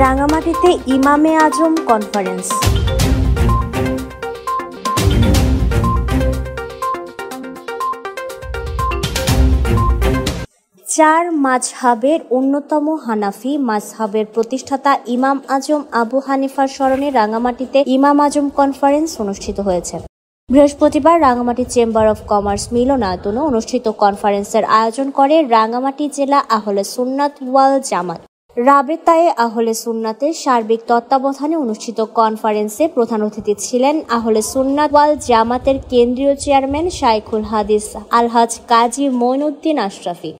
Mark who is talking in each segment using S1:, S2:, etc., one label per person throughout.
S1: রাঙামাটিতে ইমামে আজম কনফারেন্স। 4 মাযহাবের অন্যতম হানাফি মাযহাবের প্রতিষ্ঠাতা ইমাম আজম আবু হানিফার স্মরণে রাঙামাটিতে ইমাম আজম কনফারেন্স অনুষ্ঠিত হয়েছে। বৃহস্পতিবার রাঙামাটি চেম্বার অব কমার্স মিলনায়তনে অনুষ্ঠিত কনফারেন্সের আয়োজন করে রাঙামাটি জেলা আহলে সুন্নাত ওয়াল জামাত রাবেতায়ে আহলে সুন্নাতের সার্বিক তত্ত্বাবধানে অনুষ্ঠিত কনফারেন্সে প্রধান অতিথি ছিলেন আহলে সুন্নাত ওয়াল জামাতের কেন্দ্রীয় চেয়ারম্যান শাইখুল হাদিস আলহাজ কাজী মঈনুদ্দিন আশরাফী,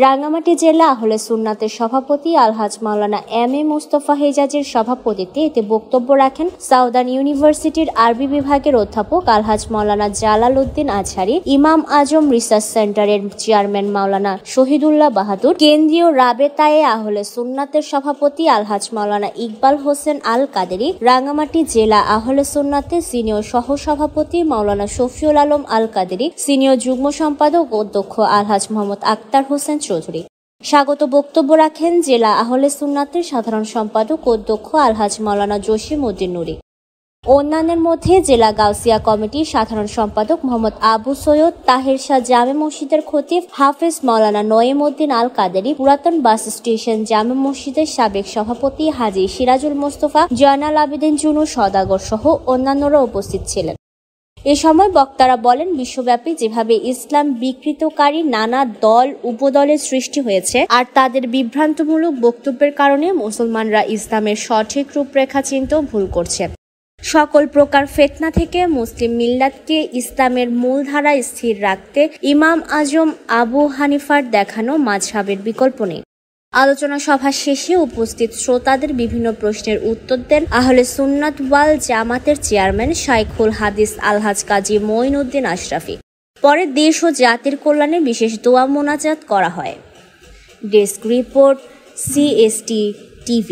S1: রাঙামাটি জেলা আহলে সুন্নাতের সভাপতি আলহাজ মাওলানা এম.এ. মুস্তফা হেজাজের সভাপতিত্বে এতে বক্তব্য রাখেন সাউদার্ন ইউনিভার্সিটির আরবি বিভাগের অধ্যাপক আলহাজ মাওলানা জালাল উদ্দিন আজহারি, ইমাম আজম রিসার্চ সেন্টারের চেয়ারম্যান মাওলানা শহীদুল্লাহ বাহাদুর, কেন্দ্রীয় রাবেতায়ে আহলে সুন্নাতের সভাপতি আলহাজ মাওলানা ইকবাল হোসেন আল কাদেরি, রাঙামাটি জেলা আহলে সুন্নাতের সিনিয়র সহসভাপতি মাওলানা শফিউল আলম আল কাদেরি, সিনিয়র যুগ্ম সম্পাদক অধ্যক্ষ আলহাজ মোহাম্মদ আক্তার হোসেন চৌধুরী। স্বাগত বক্তব্য রাখেন জেলা আহলে সুন্নাতের সাধারণ সম্পাদক অধ্যক্ষ আলহাজ মাওলানা জসিম উদ্দিন নুরি। অন্যান্যের মধ্যে জেলা গাউসিয়া কমিটির সাধারণ সম্পাদক মোহাম্মদ আবু সৈয়দ, তাহের শাহ জামে মসজিদের খতিব হাফেজ মাওলানা নঈম উদ্দিন আল কাদেরি, পুরাতন বাস স্টেশন জামে মসজিদের সাবেক সভাপতি হাজী সিরাজুল মোস্তফা, জয়নাল আবেদিন জুনু সওদাগর সহ অন্যান্যরা উপস্থিত ছিলেন। এ সময় বক্তারা বলেন, বিশ্বব্যাপী যেভাবে ইসলাম বিকৃতকারী নানা দল উপদলের সৃষ্টি হয়েছে আর তাদের বিভ্রান্তমূলক বক্তব্যের কারণে মুসলমানরা ইসলামের সঠিক রূপরেখা চিনতেও ভুল করছে। সকল প্রকার ফিতনা থেকে মুসলিম মিল্লাতকে ইসলামের মূলধারা স্থির রাখতে ইমাম আজম আবু হানিফার দেখানো মাযহাবের বিকল্প নেই। আলোচনা সভা শেষে উপস্থিত শ্রোতাদের বিভিন্ন প্রশ্নের উত্তর দেন আহলে সুন্নাত ওয়াল জামাতের চেয়ারম্যান শাইখুল হাদিস আলহাজ কাজী মঈনুদ্দিন আশরাফী। পরে দেশ ও জাতির কল্যাণে বিশেষ দোয়া মোনাজাত করা হয়। Desk report, CST TV।